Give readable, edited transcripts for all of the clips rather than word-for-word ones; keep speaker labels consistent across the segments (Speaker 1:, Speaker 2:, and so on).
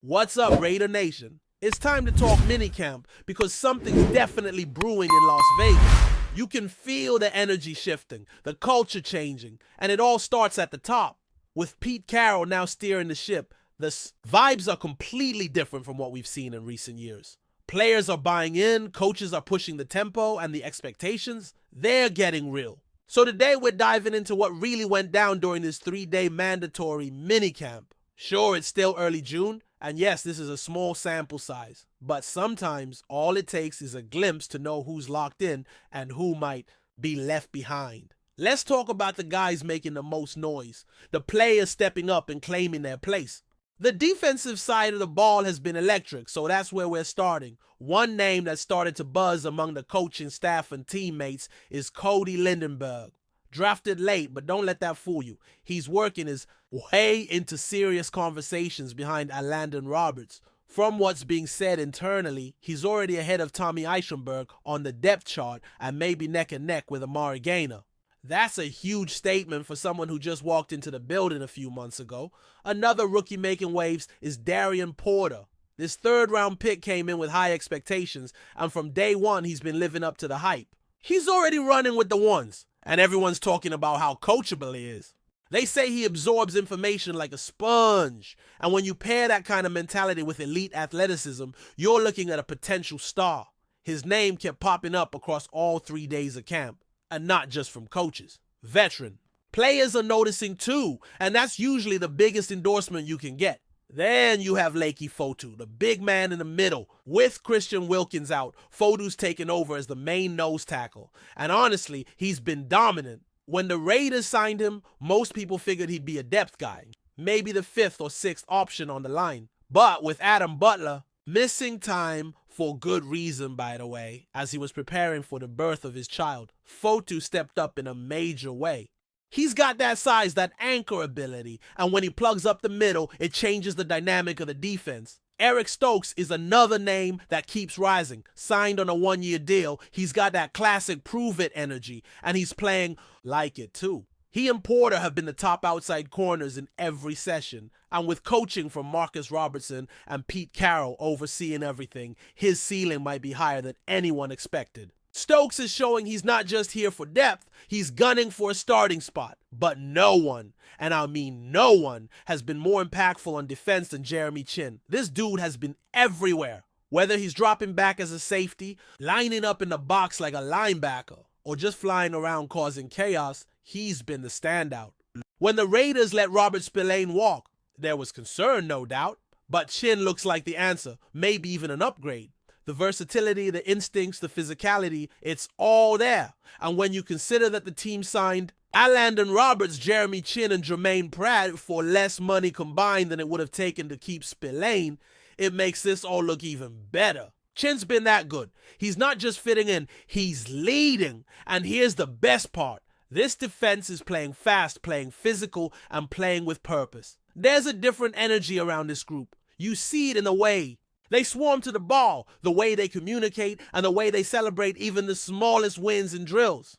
Speaker 1: What's up, Raider Nation? It's time to talk minicamp because something's definitely brewing in Las Vegas. You can feel the energy shifting, the culture changing, and it all starts at the top. With Pete Carroll now steering the ship, the vibes are completely different from what we've seen in recent years. Players are buying in, coaches are pushing the tempo, and the expectations, they're getting real. So today we're diving into what really went down during this 3-day mandatory minicamp. Sure, it's still early June, and yes, this is a small sample size, but sometimes all it takes is a glimpse to know who's locked in and who might be left behind. Let's talk about the guys making the most noise, the players stepping up and claiming their place. The defensive side of the ball has been electric, so that's where we're starting. One name that started to buzz among the coaching staff and teammates is Cody Lindenberg. Drafted late, but don't let that fool you. He's working his way into serious conversations behind Landon Roberts. From what's being said internally, he's already ahead of Tommy Eichenberg on the depth chart and maybe neck and neck with Amari Gaynor. That's a huge statement for someone who just walked into the building a few months ago. Another rookie making waves is Darian Porter. This third-round pick came in with high expectations, and from day one he's been living up to the hype. He's already running with the ones, and everyone's talking about how coachable he is. They say he absorbs information like a sponge, and when you pair that kind of mentality with elite athleticism, you're looking at a potential star. His name kept popping up across all 3 days of camp, and not just from coaches. Veteran. Players are noticing too, and that's usually the biggest endorsement you can get. Then you have Lakey Fotu, the big man in the middle. With Christian Wilkins out, Fotu's taken over as the main nose tackle. And honestly, he's been dominant. When the Raiders signed him, most people figured he'd be a depth guy. Maybe the 5th or 6th option on the line. But with Adam Butler missing time for good reason, by the way, as he was preparing for the birth of his child, Fotu stepped up in a major way. He's got that size, that anchor ability, and when he plugs up the middle, it changes the dynamic of the defense. Eric Stokes is another name that keeps rising. Signed on a 1-year deal, he's got that classic prove-it energy, and he's playing like it too. He and Porter have been the top outside corners in every session, and with coaching from Marcus Robertson and Pete Carroll overseeing everything, his ceiling might be higher than anyone expected. Stokes is showing he's not just here for depth, he's gunning for a starting spot. But no one, and I mean no one, has been more impactful on defense than Jeremy Chinn. This dude has been everywhere. Whether he's dropping back as a safety, lining up in the box like a linebacker, or just flying around causing chaos, he's been the standout. When the Raiders let Robert Spillane walk, there was concern, no doubt, but Chinn looks like the answer, maybe even an upgrade. The versatility, the instincts, the physicality, it's all there. And when you consider that the team signed Landon Roberts, Jeremy Chinn, and Jermaine Pratt for less money combined than it would have taken to keep Spillane, it makes this all look even better. Chinn's been that good. He's not just fitting in, he's leading. And here's the best part. This defense is playing fast, playing physical, and playing with purpose. There's a different energy around this group. You see it in the way they swarm to the ball, the way they communicate, and the way they celebrate even the smallest wins and drills.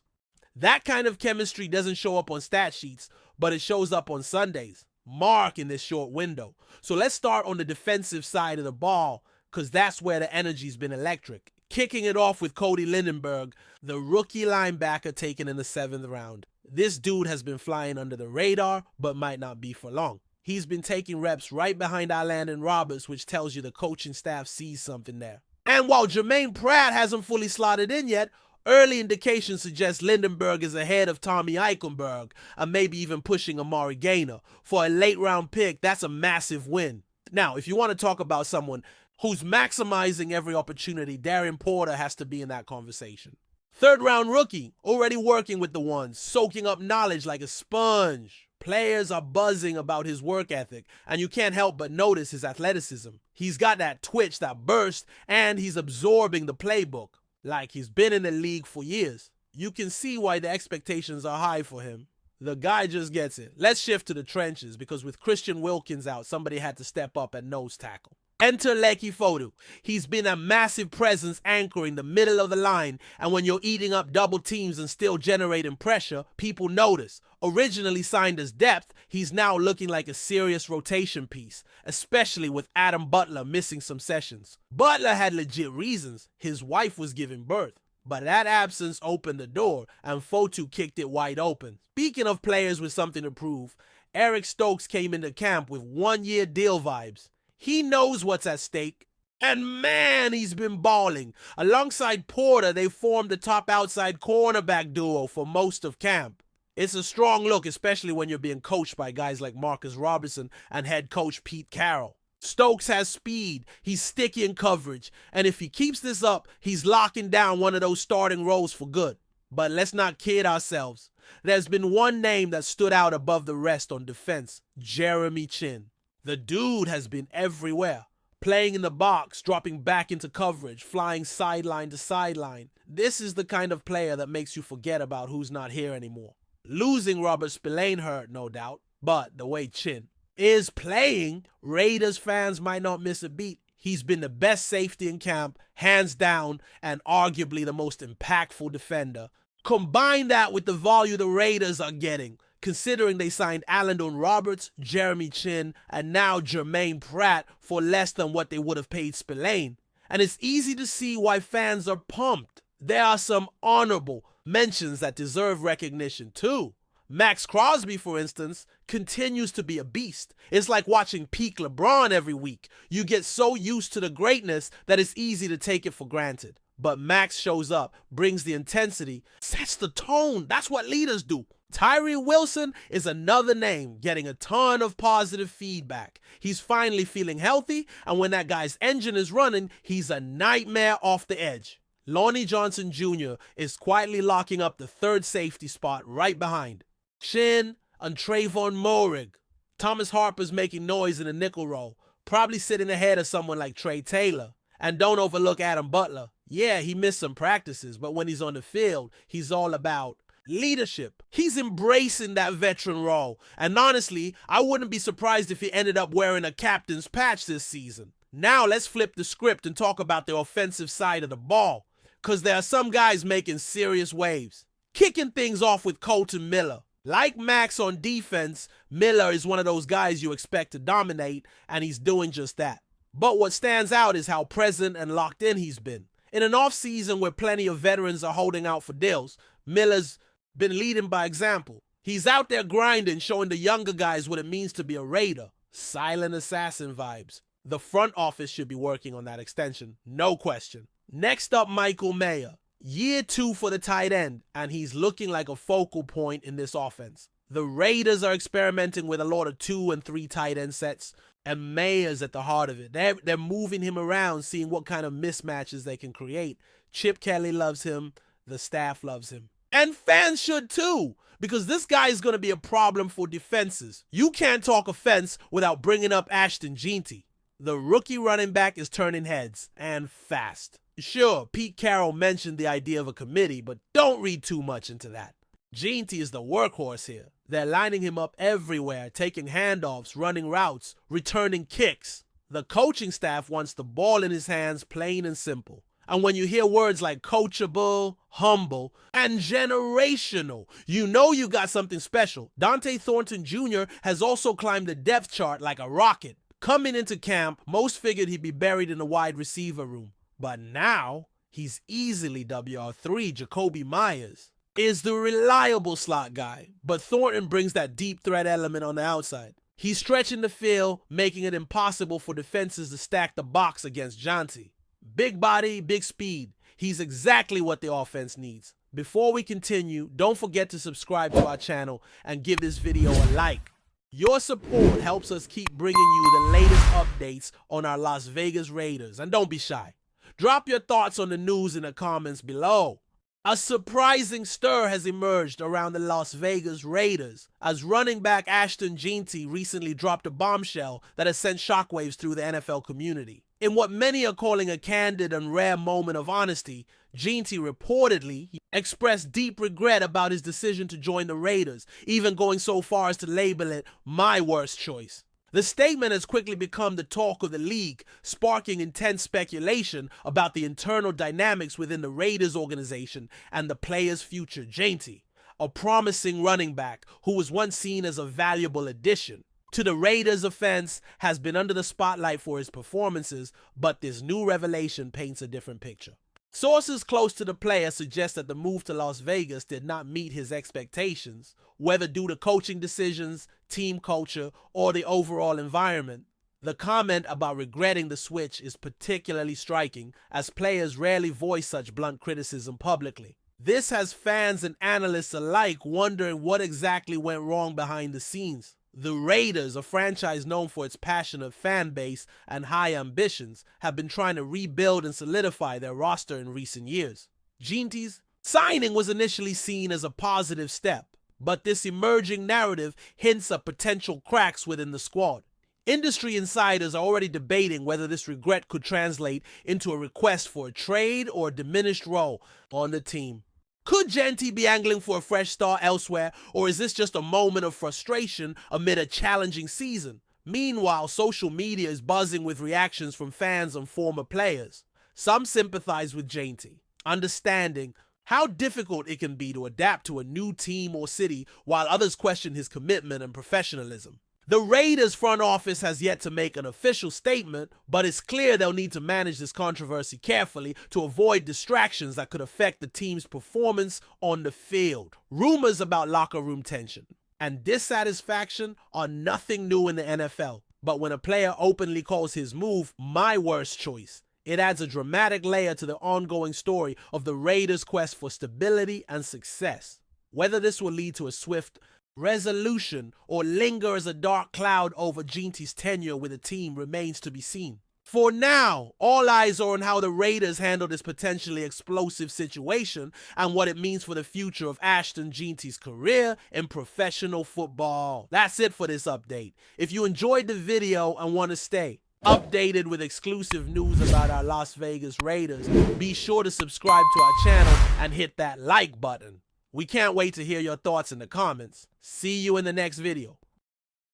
Speaker 1: That kind of chemistry doesn't show up on stat sheets, but it shows up on Sundays. Mark in this short window. So let's start on the defensive side of the ball, because that's where the energy's been electric. Kicking it off with Cody Lindenberg, the rookie linebacker taken in the 7th round. This dude has been flying under the radar, but might not be for long. He's been taking reps right behind Landon Roberts, which tells you the coaching staff sees something there. And while Jermaine Pratt hasn't fully slotted in yet, early indications suggest Lindenberg is ahead of Tommy Eichenberg, and maybe even pushing Amari Gaynor. For a late-round pick, that's a massive win. Now, if you want to talk about someone who's maximizing every opportunity, Darian Porter has to be in that conversation. 3rd-round rookie, already working with the ones, soaking up knowledge like a sponge. Players are buzzing about his work ethic, and you can't help but notice his athleticism. He's got that twitch, that burst, and he's absorbing the playbook, like he's been in the league for years. You can see why the expectations are high for him. The guy just gets it. Let's shift to the trenches, because with Christian Wilkins out, somebody had to step up at nose tackle. Enter Lecky Fodu. He's been a massive presence anchoring the middle of the line, and when you're eating up double teams and still generating pressure, people notice. Originally signed as depth, he's now looking like a serious rotation piece, especially with Adam Butler missing some sessions. Butler had legit reasons. His wife was giving birth. But that absence opened the door, and Fotu kicked it wide open. Speaking of players with something to prove, Eric Stokes came into camp with one-year deal vibes. He knows what's at stake, and man, he's been balling. Alongside Porter, they formed the top outside cornerback duo for most of camp. It's a strong look, especially when you're being coached by guys like Marcus Robertson and head coach Pete Carroll. Stokes has speed, he's sticky in coverage, and if he keeps this up, he's locking down one of those starting roles for good. But let's not kid ourselves. There's been one name that stood out above the rest on defense: Jeremy Chinn. The dude has been everywhere, playing in the box, dropping back into coverage, flying sideline to sideline. This is the kind of player that makes you forget about who's not here anymore. Losing Robert Spillane hurt, no doubt, but the way Chinn is playing, Raiders fans might not miss a beat. He's been the best safety in camp, hands down, and arguably the most impactful defender. Combine that with the value the Raiders are getting, considering they signed Alandon Roberts, Jeremy Chinn, and now Jermaine Pratt for less than what they would have paid Spillane. And it's easy to see why fans are pumped. There are some honorable mentions that deserve recognition too. Max Crosby, for instance, continues to be a beast. It's like watching peak LeBron every week. You get so used to the greatness that it's easy to take it for granted. But Max shows up, brings the intensity, sets the tone. That's what leaders do. Tyree Wilson is another name, getting a ton of positive feedback. He's finally feeling healthy, and when that guy's engine is running, he's a nightmare off the edge. Lonnie Johnson Jr. is quietly locking up the third safety spot right behind Chinn and Trayvon Moehrig. Thomas Harper's making noise in the nickel role, probably sitting ahead of someone like Trey Taylor. And don't overlook Adam Butler. Yeah, he missed some practices, but when he's on the field, he's all about leadership. He's embracing that veteran role. And honestly, I wouldn't be surprised if he ended up wearing a captain's patch this season. Now let's flip the script and talk about the offensive side of the ball, because there are some guys making serious waves. Kicking things off with Colton Miller. Like Max on defense, Miller is one of those guys you expect to dominate, and he's doing just that. But what stands out is how present and locked in he's been. In an offseason where plenty of veterans are holding out for deals, Miller's been leading by example. He's out there grinding, showing the younger guys what it means to be a Raider. Silent assassin vibes. The front office should be working on that extension, no question. Next up, Michael Mayer. Year 2 for the tight end, and he's looking like a focal point in this offense. The Raiders are experimenting with a lot of 2 and 3 tight end sets, and Mayer's at the heart of it. They're moving him around, seeing what kind of mismatches they can create. Chip Kelly loves him. The staff loves him. And fans should too, because this guy is going to be a problem for defenses. You can't talk offense without bringing up Ashton Jeanty. The rookie running back is turning heads, and fast. Sure, Pete Carroll mentioned the idea of a committee, but don't read too much into that. Jeanty is the workhorse here. They're lining him up everywhere, taking handoffs, running routes, returning kicks. The coaching staff wants the ball in his hands, plain and simple. And when you hear words like coachable, humble, and generational, you know you got something special. Dante Thornton Jr. has also climbed the depth chart like a rocket. Coming into camp, most figured he'd be buried in the wide receiver room. But now, he's easily WR3. Jacoby Myers is the reliable slot guy, but Thornton brings that deep threat element on the outside. He's stretching the field, making it impossible for defenses to stack the box against Jeanty. Big body, big speed. He's exactly what the offense needs. Before we continue, don't forget to subscribe to our channel and give this video a like. Your support helps us keep bringing you the latest updates on our Las Vegas Raiders, and don't be shy. Drop your thoughts on the news in the comments below. A surprising stir has emerged around the Las Vegas Raiders as running back Ashton Jeanty recently dropped a bombshell that has sent shockwaves through the NFL community. In what many are calling a candid and rare moment of honesty, Jeanty reportedly expressed deep regret about his decision to join the Raiders, even going so far as to label it "my worst choice." The statement has quickly become the talk of the league, sparking intense speculation about the internal dynamics within the Raiders organization and the player's future. Jeanty, a promising running back who was once seen as a valuable addition to the Raiders' offense, has been under the spotlight for his performances, but this new revelation paints a different picture. Sources close to the player suggest that the move to Las Vegas did not meet his expectations, whether due to coaching decisions, team culture, or the overall environment. The comment about regretting the switch is particularly striking, as players rarely voice such blunt criticism publicly. This has fans and analysts alike wondering what exactly went wrong behind the scenes. The Raiders, a franchise known for its passionate fan base and high ambitions, have been trying to rebuild and solidify their roster in recent years. Jeanty's signing was initially seen as a positive step, but this emerging narrative hints at potential cracks within the squad. Industry insiders are already debating whether this regret could translate into a request for a trade or a diminished role on the team. Could Jeanty be angling for a fresh start elsewhere, or is this just a moment of frustration amid a challenging season? Meanwhile, social media is buzzing with reactions from fans and former players. Some sympathize with Jeanty, understanding how difficult it can be to adapt to a new team or city, while others question his commitment and professionalism. The Raiders front office has yet to make an official statement, but it's clear they'll need to manage this controversy carefully to avoid distractions that could affect the team's performance on the field. Rumors about locker room tension and dissatisfaction are nothing new in the NFL, but when a player openly calls his move "my worst choice," it adds a dramatic layer to the ongoing story of the Raiders' quest for stability and success. Whether this will lead to a swift resolution or linger as a dark cloud over Jeanty's tenure with the team remains to be seen. For now, all eyes are on how the Raiders handle this potentially explosive situation and what it means for the future of Ashton Jeanty's career in professional football. That's it for this update. If you enjoyed the video and want to stay updated with exclusive news about our Las Vegas Raiders, be sure to subscribe to our channel and hit that like button. We can't wait to hear your thoughts in the comments. See you in the next video.